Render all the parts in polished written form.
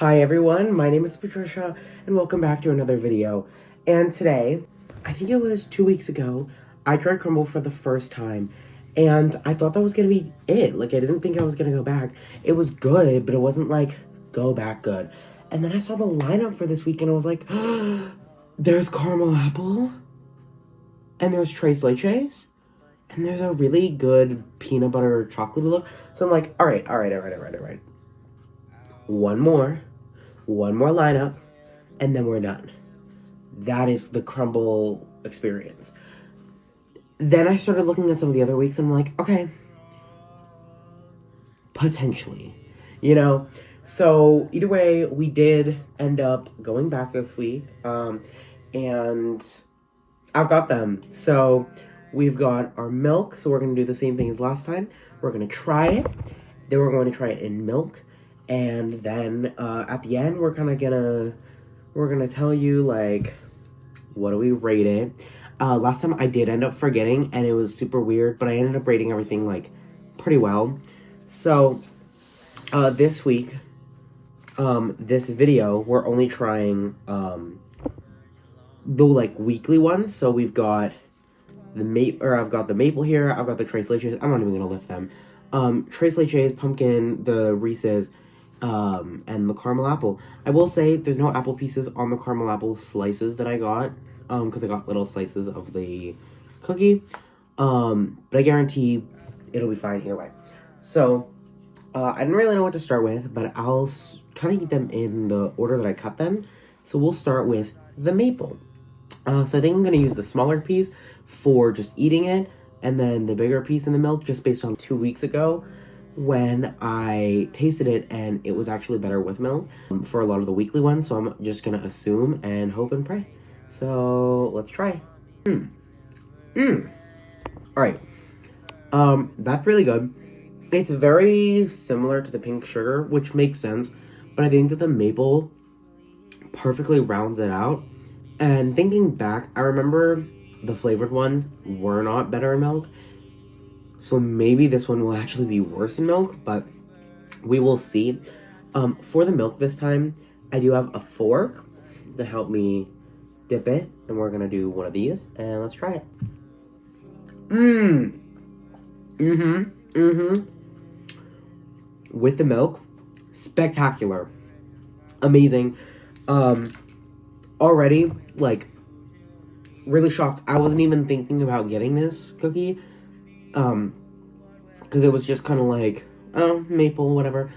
Hi everyone, my name is Patricia and welcome back to another video. And today, I think it was 2 weeks ago, I tried Crumbl for the first time and I thought that was gonna be it. Like, I didn't think I was gonna go back. It was good, but it wasn't like go back good. And then I saw the lineup for this week and I was like, there's caramel apple and there's tres leches and there's a really good peanut butter chocolate look. So I'm like, all right. One more lineup, and then we're done. That is the Crumbl experience. Then I started looking at some of the other weeks, and I'm like, okay, potentially, So either way, we did end up going back this week, and I've got them. So we've got our milk, so we're going to do the same thing as last time. We're going to try it, then we're going to try it in milk, and then at the end, we're gonna tell you, like, what do we rate it. Last time I did end up forgetting, and it was super weird, but I ended up rating everything, like, pretty well. So, this week, this video, we're only trying, the, like, weekly ones. So we've got I've got the maple here, I've got the tres leches, I'm not even gonna lift them. Tres leches, pumpkin, the Reese's, and the caramel apple. I will say there's no apple pieces on the caramel apple slices that I got, because I got little slices of the cookie, but I guarantee it'll be fine either way. So, I didn't really know what to start with, but I'll kind of eat them in the order that I cut them. So we'll start with the maple. So I think I'm going to use the smaller piece for just eating it, and then the bigger piece in the milk, just based on 2 weeks ago when I tasted it, and it was actually better with milk for a lot of the weekly ones. So I'm just gonna assume and hope and pray. So let's try. Alright. That's really good. It's very similar to the pink sugar, which makes sense, but I think that the maple perfectly rounds it out. And thinking back, I remember the flavored ones were not better in milk. So maybe this one will actually be worse in milk, but we will see. For the milk this time, I do have a fork to help me dip it, and we're gonna do one of these, and let's try it. With the milk, spectacular, amazing. Already, like, really shocked. I wasn't even thinking about getting this cookie, because it was just kind of like, oh, maple, whatever.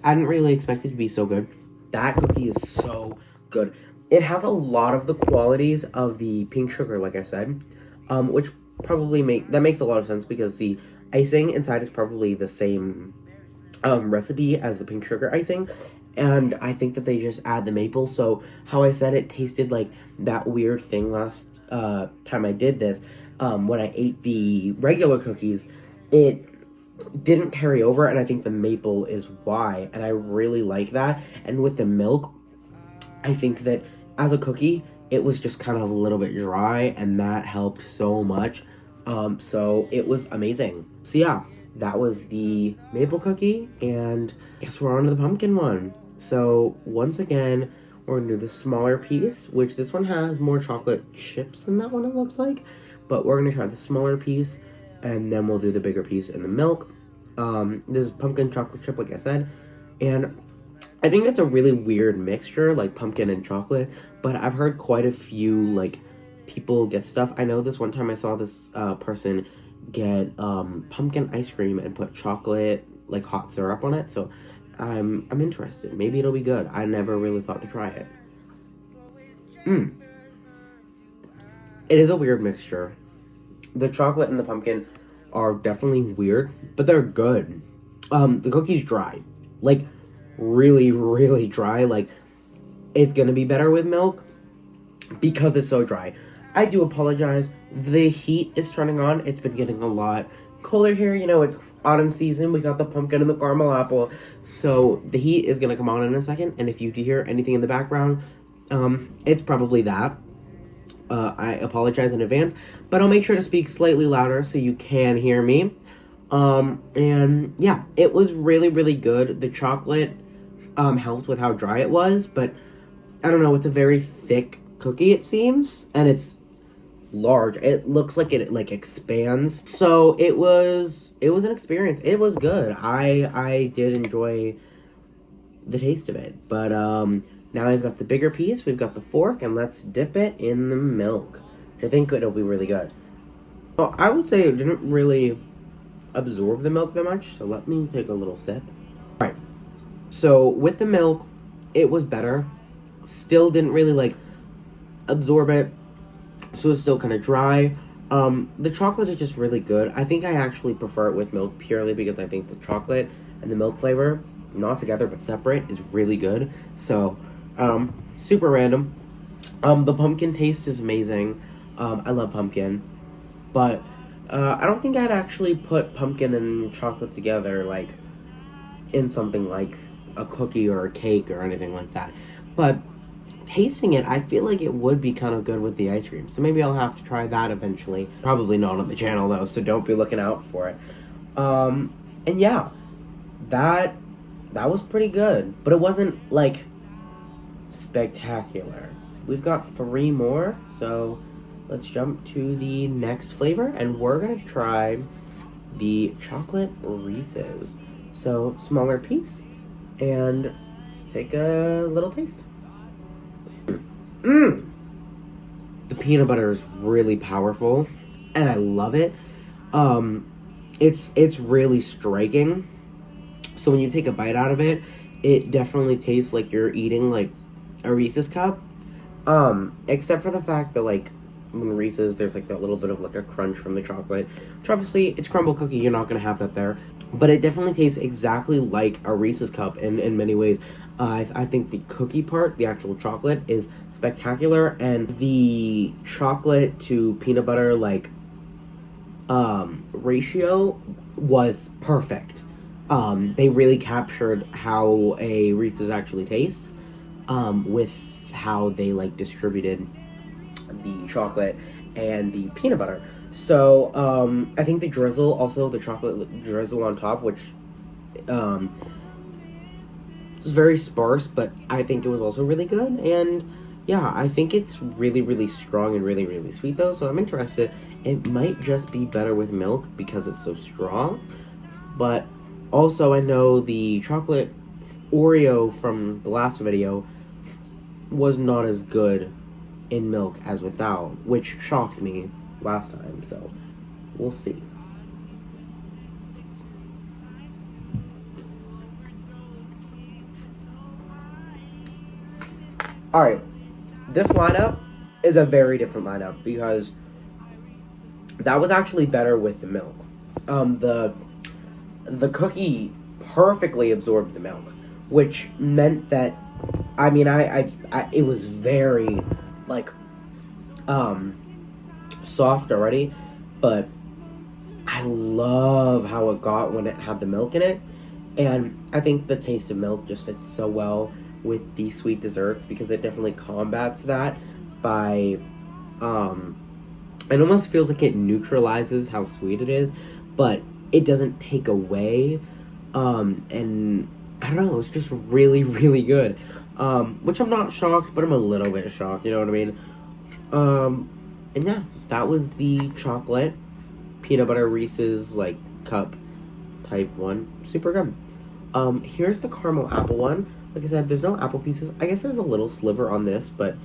I didn't really expect it to be so good. That cookie is so good. It has a lot of the qualities of the pink sugar, like I said, which probably makes a lot of sense, because the icing inside is probably the same recipe as the pink sugar icing, and I think that they just add the maple. So how I said it tasted like that weird thing last time I did this, when I ate the regular cookies, it didn't carry over, and I think the maple is why, and I really like that. And with the milk, I think that as a cookie, it was just kind of a little bit dry, and that helped so much. So it was amazing. So yeah, that was the maple cookie, and I guess we're on to the pumpkin one. So once again, we're gonna do the smaller piece, which this one has more chocolate chips than that one, it looks like. But we're gonna try the smaller piece, and then we'll do the bigger piece in the milk. This is pumpkin chocolate chip, like I said, and I think that's a really weird mixture, like pumpkin and chocolate, but I've heard quite a few, like, people get stuff. I know this one time I saw this person get pumpkin ice cream and put chocolate, like, hot syrup on it, so I'm interested. Maybe it'll be good. I never really thought to try it. It is a weird mixture. The chocolate and the pumpkin are definitely weird, but they're good. The cookie's dry. Like, really, really dry. Like, it's gonna be better with milk because it's so dry. I do apologize. The heat is turning on. It's been getting a lot colder here. It's autumn season. We got the pumpkin and the caramel apple. So the heat is gonna come on in a second. And if you do hear anything in the background, it's probably that. I apologize in advance, but I'll make sure to speak slightly louder so you can hear me. And yeah, it was really, really good. The chocolate helped with how dry it was, but I don't know, it's a very thick cookie, it seems, and it's large. It looks like it like expands. So it was an experience. It was good. I did enjoy the taste of it. But now we've got the bigger piece, we've got the fork, and let's dip it in the milk. I think it'll be really good. Well, I would say it didn't really absorb the milk that much, so let me take a little sip. Alright. So with the milk, it was better. Still didn't really like absorb it, so it's still kind of dry. The chocolate is just really good. I think I actually prefer it with milk purely because I think the chocolate and the milk flavor, not together but separate, is really good. So, super random. The pumpkin taste is amazing. I love pumpkin, but I don't think I'd actually put pumpkin and chocolate together like in something like a cookie or a cake or anything like that. But tasting it, I feel like it would be kind of good with the ice cream. So maybe I'll have to try that eventually. Probably not on the channel though, so don't be looking out for it. And yeah, that was pretty good, but it wasn't like spectacular. We've got 3 more, so let's jump to the next flavor, and we're gonna try the chocolate Reese's. So smaller piece, and let's take a little taste. The peanut butter is really powerful, and I love it. It's really striking. So when you take a bite out of it, it definitely tastes like you're eating like a Reese's cup. Except for the fact that like when Reese's, there's like that little bit of like a crunch from the chocolate. Which obviously it's Crumbl cookie, you're not gonna have that there. But it definitely tastes exactly like a Reese's cup in many ways. I think the cookie part, the actual chocolate, is spectacular, and the chocolate to peanut butter like ratio was perfect. They really captured how a Reese's actually tastes, with how they like distributed the chocolate and the peanut butter. So I think the drizzle, also the chocolate drizzle on top, which was very sparse, but I think it was also really good. And yeah, I think it's really, really strong and really, really sweet though, so I'm interested. It might just be better with milk because it's so strong, but also I know the chocolate Oreo from the last video was not as good in milk as without, which shocked me last time, so we'll see. Alright, this lineup is a very different lineup because that was actually better with the milk. The cookie perfectly absorbed the milk, which meant that, I mean, it was very, like, soft already, but I love how it got when it had the milk in it, and I think the taste of milk just fits so well with the sweet desserts because it definitely combats that by, it almost feels like it neutralizes how sweet it is, but it doesn't take away, and I don't know, it's just really, really good, which I'm not shocked, but I'm a little bit shocked, you know what I mean? And yeah, that was the chocolate peanut butter Reese's, like, cup type one. Super good. Here's the caramel apple one. Like I said, there's no apple pieces. I guess there's a little sliver on this, but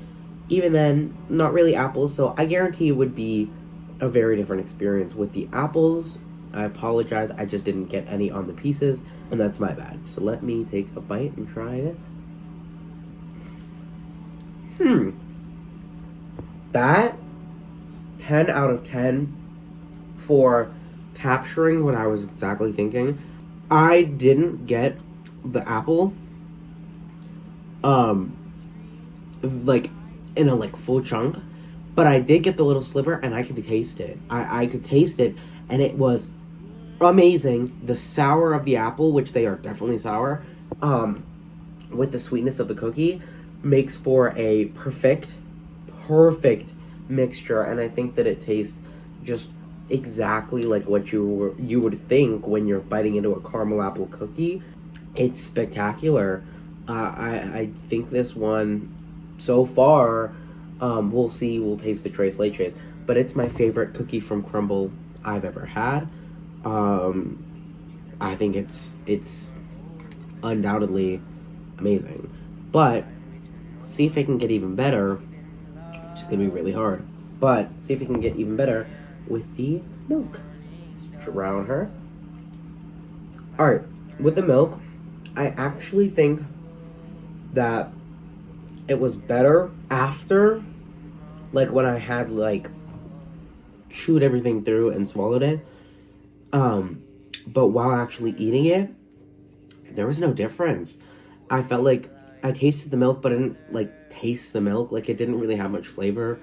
even then, not really apples, so I guarantee it would be a very different experience with the apples. I apologize, I just didn't get any on the pieces, and that's my bad. So let me take a bite and try this. That, 10 out of 10 for capturing what I was exactly thinking. I didn't get the apple, like, in a, like, full chunk, but I did get the little sliver, and I could taste it. I could taste it, and it was amazing. The sour of the apple, which they are definitely sour, with the sweetness of the cookie, makes for a perfect mixture, and I think that it tastes just exactly like what you would think when you're biting into a caramel apple cookie. It's spectacular. I think this one, so far, we'll see. We'll taste the Tres Leches, but it's my favorite cookie from Crumbl I've ever had. Um, I think it's undoubtedly amazing, but see if it can get even better. It's gonna be really hard, but see if it can get even better with the milk. Drown her. All right, with the milk, I actually think that it was better after, like when I had like chewed everything through and swallowed it. Um, but while actually eating it, there was no difference. I felt like I tasted the milk, but I didn't like taste the milk. Like it didn't really have much flavor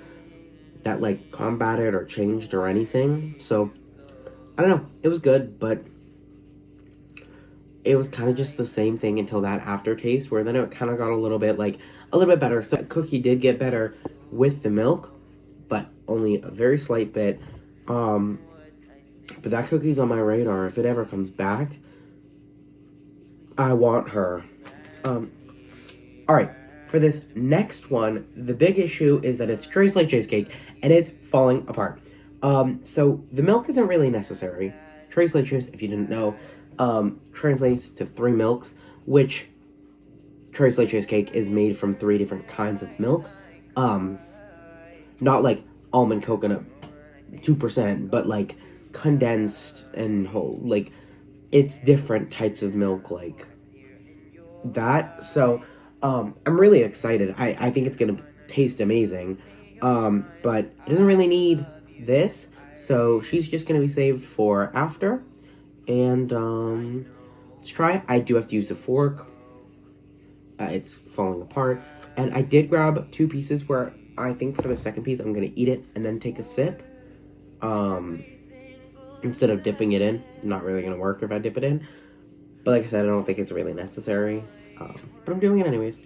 that like combated or changed or anything. So I don't know. It was good, but it was kind of just the same thing until that aftertaste, where then it kind of got a little bit like a little bit better. So that cookie did get better with the milk, but only a very slight bit. Um, but that cookie's on my radar. If it ever comes back, I want her. Um, all right. For this next one, the big issue is that it's Tres Leches cake and it's falling apart. So the milk isn't really necessary. Tres Leches, if you didn't know, translates to three milks, which Tres Leches cake is made from three different kinds of milk. Um, Not like almond coconut 2%, but like condensed and whole. Like it's different types of milk like that. So I'm really excited. I think it's gonna taste amazing. But it doesn't really need this. So she's just gonna be saved for after. And let's try. I do have to use a fork. It's falling apart. And I did grab two pieces where I think for the second piece I'm gonna eat it and then take a sip. Instead of dipping it in. Not really gonna work if I dip it in. But like I said, I don't think it's really necessary. But I'm doing it anyways.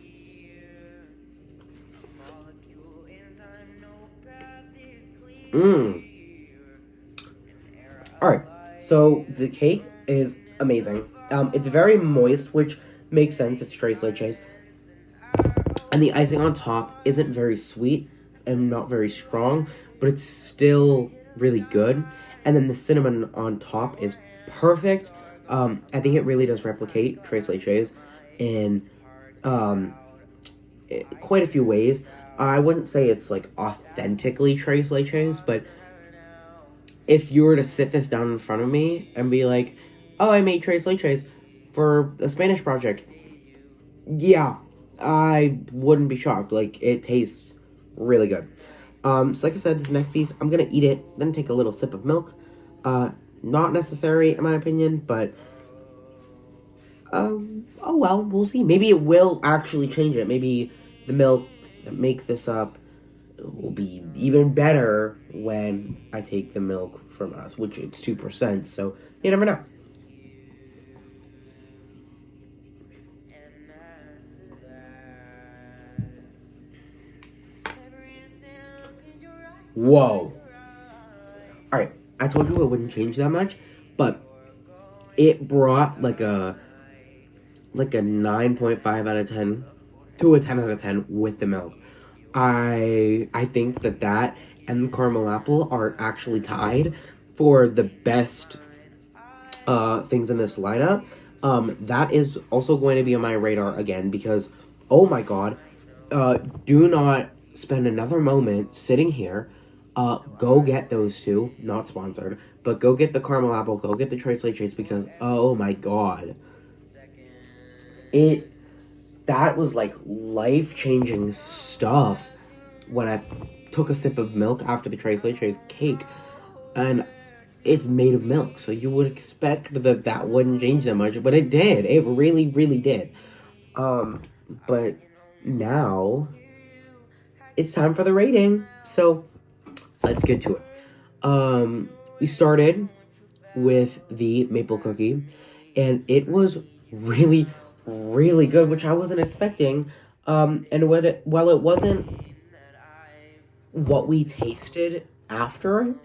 Alright, so the cake is amazing. It's very moist, which makes sense. It's Tres Leches. And the icing on top isn't very sweet and not very strong, but it's still really good. And then the cinnamon on top is perfect. I think it really does replicate Tres Leches in quite a few ways. I wouldn't say it's like authentically Tres Leches, but if you were to sit this down in front of me and be like, oh, I made Tres Leches for a Spanish project, yeah, I wouldn't be shocked. Like, it tastes really good. So like I said, this next piece, I'm gonna eat it, then take a little sip of milk. Not necessary, in my opinion, but oh well, we'll see. Maybe it will actually change it. Maybe the milk that makes this up will be even better when I take the milk from us, which it's 2%, so you never know. Whoa. Alright, I told you it wouldn't change that much, but it brought like a 9.5 out of 10 to a 10 out of 10 with the milk. I think that and the caramel apple are actually tied for the best things in this lineup. That is also going to be on my radar again because, oh my god, do not spend another moment sitting here. Go get those two, not sponsored, but go get the caramel apple, go get the Tres Leches because, oh my god, that was like life-changing stuff when I took a sip of milk after the Tres Leches cake, and it's made of milk, so you would expect that wouldn't change that much, but it did. It really, really did. But now it's time for the rating, so let's get to it. We started with the maple cookie, and it was really, really good, which I wasn't expecting. And while it wasn't what we tasted after,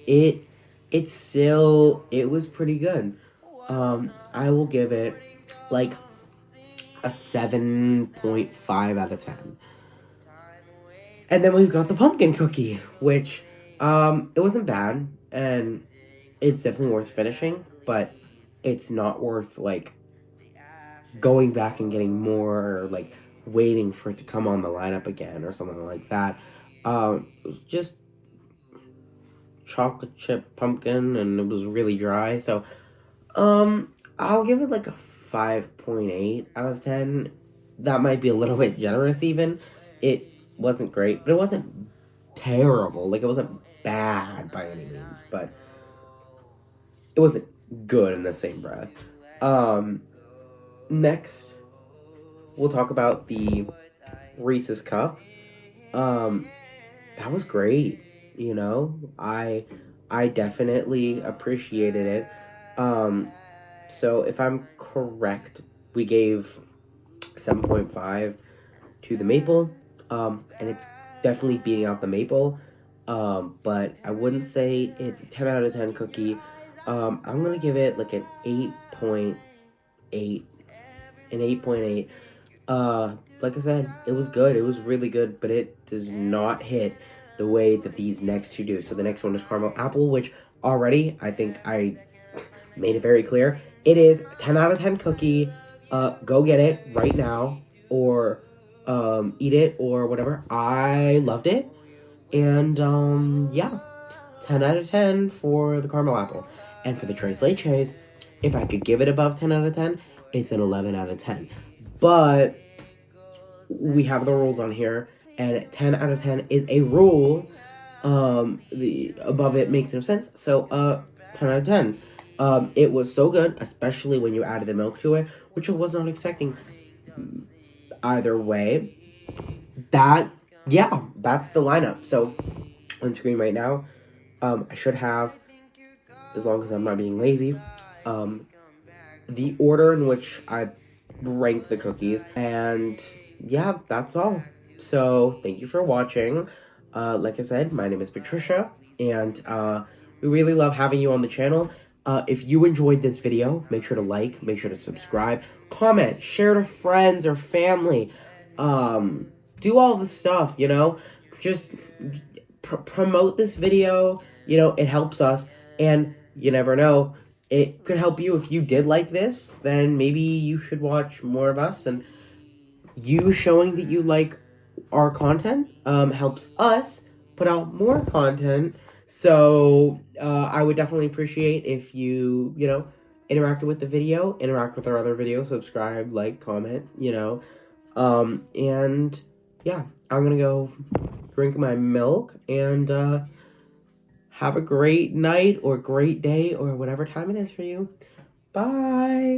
it it was pretty good. I will give it like a 7.5 out of 10. And then we've got the pumpkin cookie, which it wasn't bad, and it's definitely worth finishing, but it's not worth like going back and getting more, or like waiting for it to come on the lineup again or something like that. It was just chocolate chip pumpkin, and it was really dry. So I'll give it like a 5.8 out of 10. That might be a little bit generous even. It wasn't great, but it wasn't terrible. Like, it wasn't bad by any means, but it wasn't good in the same breath. Next, we'll talk about the Reese's Cup. That was great. You know, I definitely appreciated it. So if I'm correct, we gave 7.5 to the maple, and it's definitely beating out the maple. But I wouldn't say it's a 10 out of 10 cookie. I'm gonna give it like an 8.8. An 8.8. Like I said, it was good. It was really good, but it does not hit the way that these next two do. So the next one is caramel apple, which already I think I made it very clear. It is 10 out of 10 cookie. Go get it right now, or eat it, or whatever. I loved it. And yeah, 10 out of 10 for the caramel apple. And for the Tres Leches, if I could give it above 10 out of 10, it's an 11 out of 10. But we have the rules on here, and 10 out of 10 is a rule. The above it makes no sense. So 10 out of 10. It was so good, especially when you added the milk to it, which I was not expecting. Either way, that's the lineup. So on screen right now, I should have, as long as I'm not being lazy, the order in which I rank the cookies, and yeah, that's all. So thank you for watching. Like I said, my name is Patricia, and we really love having you on the channel. If you enjoyed this video, make sure to like, make sure to subscribe, comment, share to friends or family. Do all the stuff, you know, just promote this video. You know, it helps us, and you never know, it could help you. If you did like this, then maybe you should watch more of us, and you showing that you like our content helps us put out more content. So I would definitely appreciate if you interacted with the video, interact with our other videos, subscribe, like, comment, and yeah, I'm gonna go drink my milk, and have a great night or great day or whatever time it is for you. Bye.